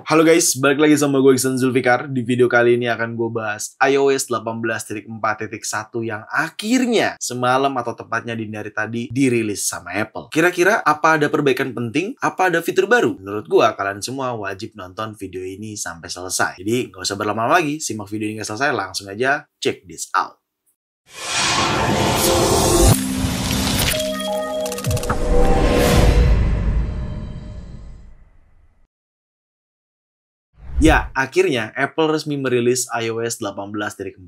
Halo guys, balik lagi sama gue Iksan Zulfikar. Di video kali ini akan gue bahas iOS 18.4.1 yang akhirnya semalam atau tepatnya dini hari tadi dirilis sama Apple. Kira-kira apa ada perbaikan penting? Apa ada fitur baru? Menurut gue, kalian semua wajib nonton video ini sampai selesai. Jadi gak usah berlama-lama lagi, simak video ini gak selesai, langsung aja check this out. Ya, akhirnya Apple resmi merilis iOS 18.4.1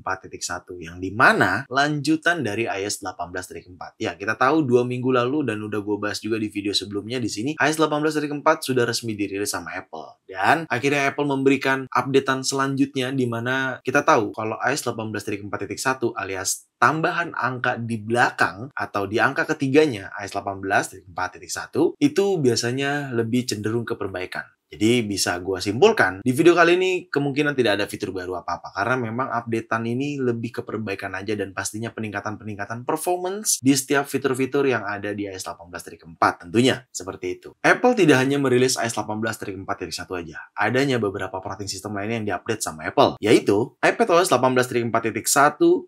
yang dimana lanjutan dari iOS 18.4. Ya, kita tahu 2 minggu lalu dan udah gue bahas juga di video sebelumnya di sini, iOS 18.4 sudah resmi dirilis sama Apple. Dan akhirnya Apple memberikan updatean selanjutnya di mana kita tahu kalau iOS 18.4.1 alias tambahan angka di belakang atau di angka ketiganya iOS 18.4.1 itu biasanya lebih cenderung ke perbaikan. Jadi bisa gue simpulkan, di video kali ini kemungkinan tidak ada fitur baru apa-apa. Karena memang updatean ini lebih ke perbaikan aja dan pastinya peningkatan-peningkatan performance di setiap fitur-fitur yang ada di iOS 18.4 tentunya. Seperti itu. Apple tidak hanya merilis iOS 18.4.1 aja. Adanya beberapa operating system lainnya yang diupdate sama Apple. Yaitu iPadOS 18.4.1,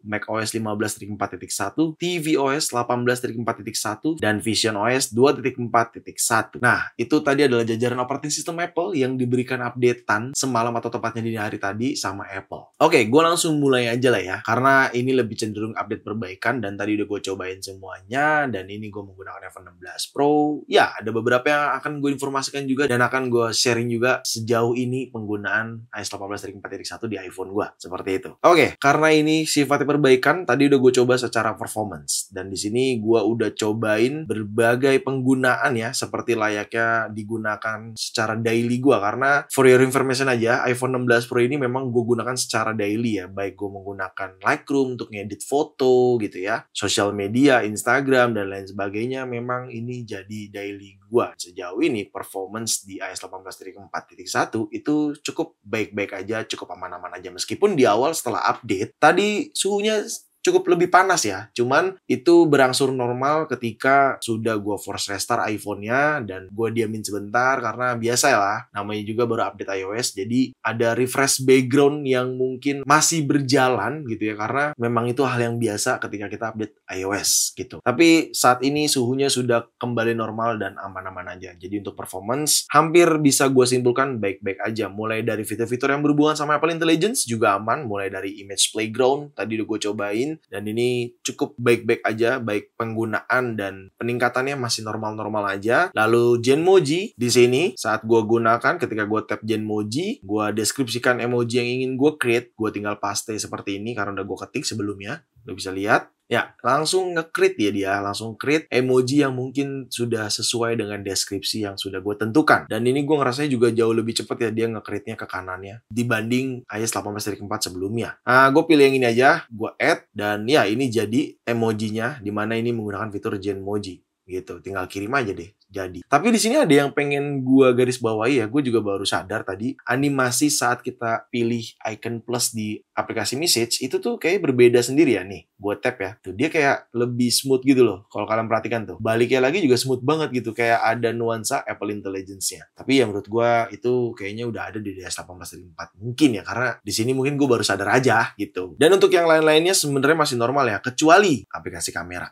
macOS 15.4.1, tvOS 18.4.1, dan visionOS 2.4.1. Nah, itu tadi adalah jajaran operating system Apple yang diberikan updatean semalam atau tepatnya di hari tadi sama Apple. Oke, gue langsung mulai aja lah ya. Karena ini lebih cenderung update perbaikan dan tadi udah gue cobain semuanya dan ini gue menggunakan iPhone 16 Pro. Ya, ada beberapa yang akan gue informasikan juga dan akan gue sharing juga sejauh ini penggunaan iOS 18.4.1 di iPhone gue. Seperti itu. Oke, karena ini sifatnya perbaikan, tadi udah gue coba secara performance. Dan di sini gue udah cobain berbagai penggunaan ya, seperti layaknya digunakan secara daily gue, karena for your information aja, iPhone 16 Pro ini memang gue gunakan secara daily ya, baik gue menggunakan Lightroom untuk ngedit foto gitu ya, sosial media, Instagram dan lain sebagainya, memang ini jadi daily gue. Sejauh ini performance di iOS 18.4.1 itu cukup baik-baik aja, cukup aman-aman aja, meskipun di awal setelah update tadi suhunya cukup lebih panas ya. Cuman itu berangsur normal ketika sudah gue force restart iPhone-nya dan gue diamin sebentar karena biasa ya, namanya juga baru update iOS. Jadi ada refresh background yang mungkin masih berjalan gitu ya, karena memang itu hal yang biasa ketika kita update iOS gitu. Tapi saat ini suhunya sudah kembali normal dan aman-aman aja. Jadi untuk performance hampir bisa gue simpulkan baik-baik aja. Mulai dari fitur-fitur yang berhubungan sama Apple Intelligence juga aman. Mulai dari Image Playground tadi udah gue cobain. Dan ini cukup baik-baik aja, baik penggunaan dan peningkatannya masih normal-normal aja. Lalu Genmoji di sini saat gue gunakan, ketika gue tap Genmoji, gue deskripsikan emoji yang ingin gue create, gue tinggal paste seperti ini karena udah gue ketik sebelumnya. Lo bisa lihat. Ya, langsung nge-create ya dia, langsung create emoji yang mungkin sudah sesuai dengan deskripsi yang sudah gue tentukan. Dan ini gue ngerasanya juga jauh lebih cepat ya dia nge-create-nya ke kanannya dibanding iOS 18.4 sebelumnya. Nah, gue pilih yang ini aja, gue add, dan ya ini jadi emojinya, dimana ini menggunakan fitur Genmoji. Gitu, tinggal kirim aja deh, jadi. Tapi di sini ada yang pengen gua garis bawahi ya, gue juga baru sadar tadi, animasi saat kita pilih icon plus di aplikasi message itu tuh kayak berbeda sendiri ya nih. Gua tap ya, tuh dia kayak lebih smooth gitu loh. Kalau kalian perhatikan tuh, baliknya lagi juga smooth banget gitu, kayak ada nuansa Apple Intelligence-nya. Tapi ya menurut gua itu kayaknya udah ada di iOS 18.4 mungkin ya, karena di sini mungkin gue baru sadar aja gitu. Dan untuk yang lain-lainnya sebenarnya masih normal ya, kecuali aplikasi kamera.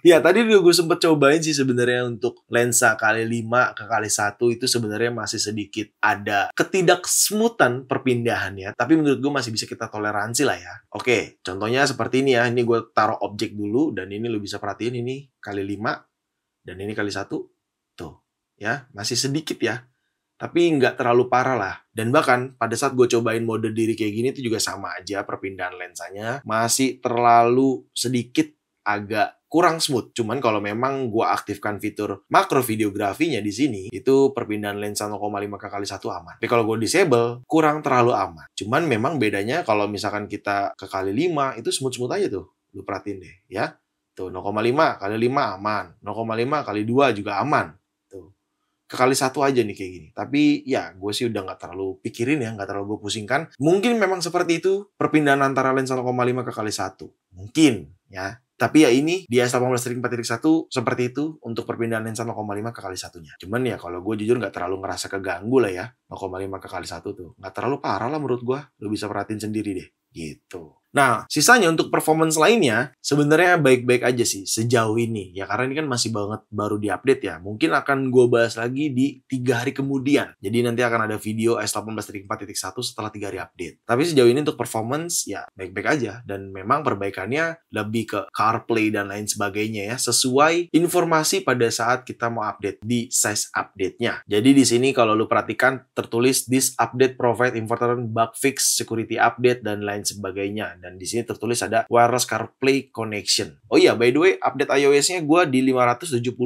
Ya tadi udah gue sempet cobain sih sebenarnya untuk lensa kali 5 ke kali 1 itu sebenarnya masih sedikit ada ketidaksmoothan perpindahannya, tapi menurut gue masih bisa kita toleransi lah ya. Oke, contohnya seperti ini ya, ini gue taruh objek dulu dan ini lo bisa perhatiin ini kali 5 dan ini kali 1 tuh ya, masih sedikit ya, tapi nggak terlalu parah lah. Dan bahkan pada saat gue cobain mode diri kayak gini itu juga sama aja, perpindahan lensanya masih terlalu sedikit agak kurang smooth. Cuman kalau memang gue aktifkan fitur makro videografinya di sini, itu perpindahan lensa 0,5 ke kali 1 aman. Tapi kalau gue disable, kurang terlalu aman. Cuman memang bedanya kalau misalkan kita ke kali 5, itu smooth-smooth aja tuh. Lu perhatiin deh, ya. Tuh, 0,5 kali 5 aman. 0,5 kali 2 juga aman. Tuh. kekali satu aja nih kayak gini. Tapi ya gue sih udah nggak terlalu pikirin ya, nggak terlalu gue pusingkan. Mungkin memang seperti itu perpindahan antara lensa 0,5 ke kali satu. Mungkin ya. Tapi ya ini di S18-4.1 seperti itu untuk perpindahan lensa 0,5 ke kali satunya. Cuman ya kalau gue jujur nggak terlalu ngerasa keganggu lah ya. 0,5 ke kali satu tuh. Nggak terlalu parah lah menurut gue. Lo bisa perhatiin sendiri deh. Gitu. Nah, sisanya untuk performance lainnya sebenarnya baik-baik aja sih sejauh ini. Ya karena ini kan masih banget baru diupdate ya. Mungkin akan gue bahas lagi di 3 hari kemudian. Jadi nanti akan ada video S18-4.1 setelah 3 hari update. Tapi sejauh ini untuk performance ya baik-baik aja. Dan memang perbaikannya lebih ke CarPlay dan lain sebagainya ya. Sesuai informasi pada saat kita mau update di size update-nya. Jadi di sini kalau lu perhatikan tertulis this update provide important bug fix, security update, dan lain sebagainya. Dan di sini tertulis ada wireless CarPlay connection. Oh iya, by the way, update iOS-nya gue di 570,4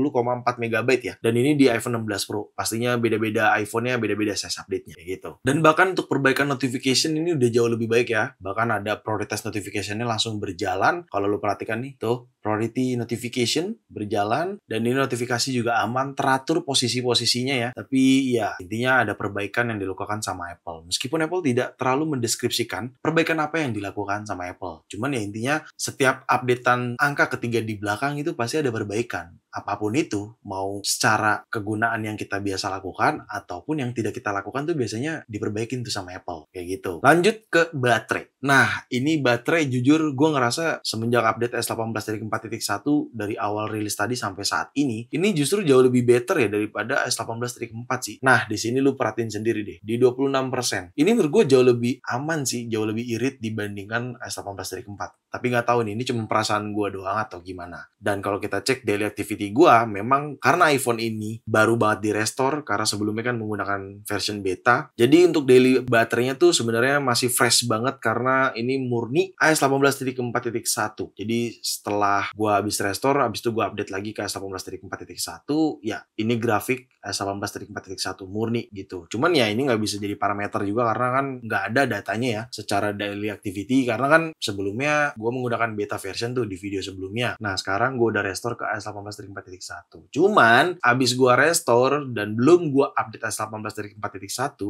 MB ya. Dan ini di iPhone 16 Pro. Pastinya beda-beda iPhone-nya, beda-beda size update-nya gitu. Dan bahkan untuk perbaikan notification ini udah jauh lebih baik ya. Bahkan ada prioritas notification-nya langsung berjalan. Kalau lu perhatikan nih, tuh priority notification berjalan. Dan ini notifikasi juga aman, teratur posisi-posisinya ya. Tapi ya, intinya ada perbaikan yang dilakukan sama Apple. Meskipun Apple tidak terlalu mendeskripsikan perbaikan apa yang dilakukan sama Apple. Cuman ya intinya setiap updatean angka ketiga di belakang itu pasti ada perbaikan. Apapun itu, mau secara kegunaan yang kita biasa lakukan ataupun yang tidak kita lakukan tuh biasanya diperbaikin tuh sama Apple. Kayak gitu. Lanjut ke baterai. Nah, ini baterai jujur gue ngerasa semenjak update S18-4.1 dari awal rilis tadi sampai saat ini justru jauh lebih better ya daripada S18-4 sih. Nah, di sini lu perhatiin sendiri deh. Di 26%. Ini menurut gue jauh lebih aman sih, jauh lebih irit dibandingkan S18-4. Tapi nggak tahu nih, ini cuma perasaan gue doang atau gimana. Dan kalau kita cek daily activity gue, memang karena iPhone ini baru banget di restore, karena sebelumnya kan menggunakan version beta. Jadi untuk daily baterainya tuh sebenarnya masih fresh banget karena ini murni S18.4.1. Jadi setelah gue habis restore, habis itu gue update lagi ke S18.4.1, ya ini grafik S18.4.1 murni gitu. Cuman ya ini nggak bisa jadi parameter juga karena kan nggak ada datanya ya secara daily activity, karena kan sebelumnya gue menggunakan beta version tuh di video sebelumnya. Nah sekarang gue udah restore ke S18.4.1. Cuman abis gue restore dan belum gue update S18.4.1,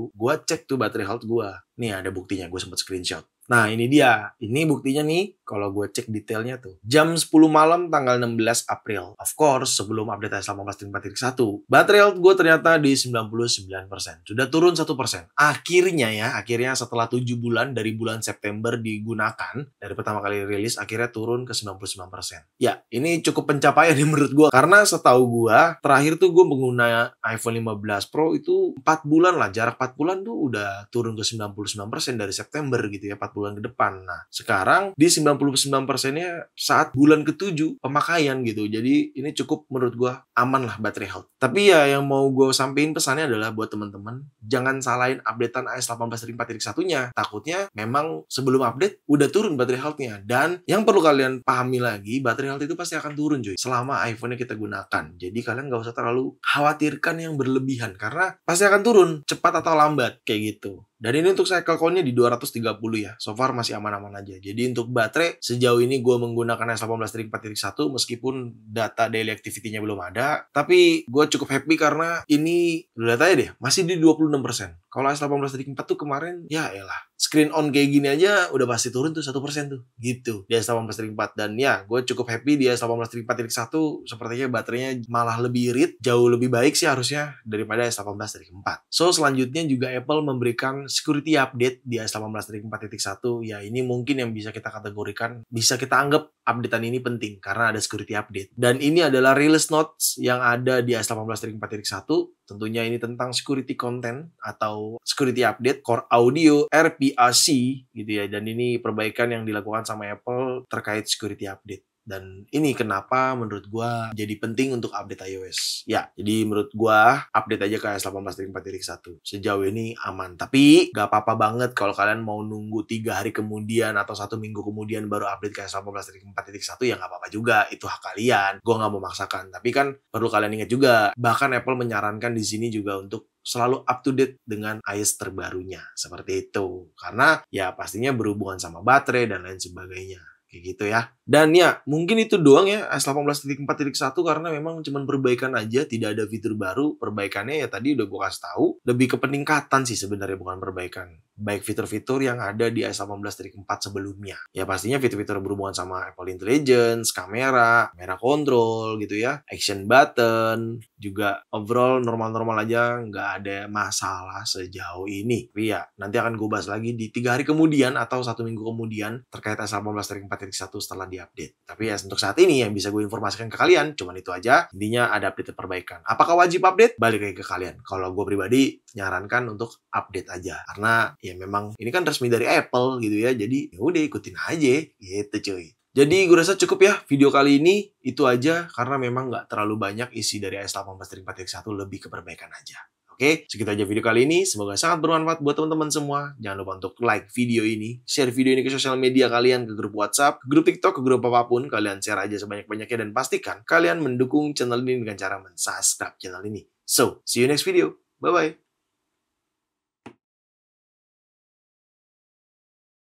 gue cek tuh baterai health gue. Nih ada buktinya, gue sempat screenshot. Nah ini dia, ini buktinya nih kalau gue cek detailnya tuh. Jam 10 malam tanggal 16 April. Of course sebelum update S18.4.1, baterai health gue ternyata di 99%. Sudah turun 1%. Akhirnya setelah 7 bulan dari bulan September digunakan, dari pertama kali rilis akhirnya turun ke 99%. Ya ini cukup pencapaian nih menurut gue. Karena setahu gue, terakhir tuh gue pengguna iPhone 15 Pro itu 4 bulan lah. Jarak 4 bulan tuh udah turun ke 99% dari September gitu ya, 4 bulan ke depan. Nah, sekarang di 99%-nya saat bulan ke-7 pemakaian gitu. Jadi ini cukup menurut gue aman lah baterai health. Tapi ya yang mau gue sampein pesannya adalah buat teman-teman, jangan salahin updatean S18.4.1-nya. Takutnya memang sebelum update udah turun baterai health-nya. Dan yang perlu kalian pahami lagi, baterai health itu pasti akan turun cuy selama iPhone-nya kita gunakan. Jadi kalian gak usah terlalu khawatirkan yang berlebihan karena pasti akan turun cepat atau lambat kayak gitu. Dan ini untuk cycle count-nya di 230 ya. So far masih aman-aman aja. Jadi untuk baterai, sejauh ini gue menggunakan S18.4.1 meskipun data daily activity-nya belum ada. Tapi gue cukup happy karena ini, lihat aja deh, masih di 26%. Kalau S18.4 tuh kemarin, ya elah. Screen on kayak gini aja udah pasti turun tuh 1% tuh. Gitu di S18.4. Dan ya, gue cukup happy di S18.4.1 sepertinya baterainya malah lebih irit. Jauh lebih baik sih harusnya daripada S18.4. So selanjutnya juga Apple memberikan security update di S18.4.1. Ya ini mungkin yang bisa kita kategorikan, bisa kita anggap updatean ini penting karena ada security update. Dan ini adalah release notes yang ada di S18.4.1. Tentunya ini tentang security content atau security update, core audio, RPAC gitu ya. Dan ini perbaikan yang dilakukan sama Apple terkait security update. Dan ini kenapa menurut gua jadi penting untuk update iOS. Ya, jadi menurut gua update aja ke S18.4.1. Sejauh ini aman. Tapi gak apa-apa banget kalau kalian mau nunggu 3 hari kemudian atau 1 minggu kemudian baru update ke S18.4.1 ya gak apa-apa juga. Itu hak kalian. Gua gak mau maksakan. Tapi kan perlu kalian ingat juga. Bahkan Apple menyarankan di sini juga untuk selalu up to date dengan iOS terbarunya. Seperti itu. Karena ya pastinya berhubungan sama baterai dan lain sebagainya. Kayak gitu ya. Dan ya, mungkin itu doang ya iOS 18.4.1 karena memang cuman perbaikan aja, tidak ada fitur baru. Perbaikannya ya tadi udah gue kasih tahu, lebih ke peningkatan sih sebenarnya, bukan perbaikan. Baik fitur-fitur yang ada di iOS 18.4 sebelumnya. Ya pastinya fitur-fitur berhubungan sama Apple Intelligence, kamera control gitu ya, action button, juga overall normal-normal aja, nggak ada masalah sejauh ini. Tapi ya, nanti akan gue bahas lagi di 3 hari kemudian atau 1 minggu kemudian terkait iOS 18.4.1 setelah diupdate. Tapi ya untuk saat ini yang bisa gue informasikan ke kalian cuman itu aja. Intinya ada update perbaikan. Apakah wajib update? Balik lagi ke kalian. Kalau gue pribadi nyarankan untuk update aja karena ya memang ini kan resmi dari Apple gitu ya. Jadi ya udah ikutin aja gitu cuy. Jadi gue rasa cukup ya video kali ini itu aja karena memang nggak terlalu banyak isi dari iOS 18.4.1, lebih ke perbaikan aja. Oke, segitu aja video kali ini. Semoga sangat bermanfaat buat teman-teman semua. Jangan lupa untuk like video ini, share video ini ke sosial media kalian, ke grup WhatsApp, ke grup TikTok, ke grup apapun. Kalian share aja sebanyak-banyaknya dan pastikan kalian mendukung channel ini dengan cara men-subscribe channel ini. So, see you next video. Bye-bye.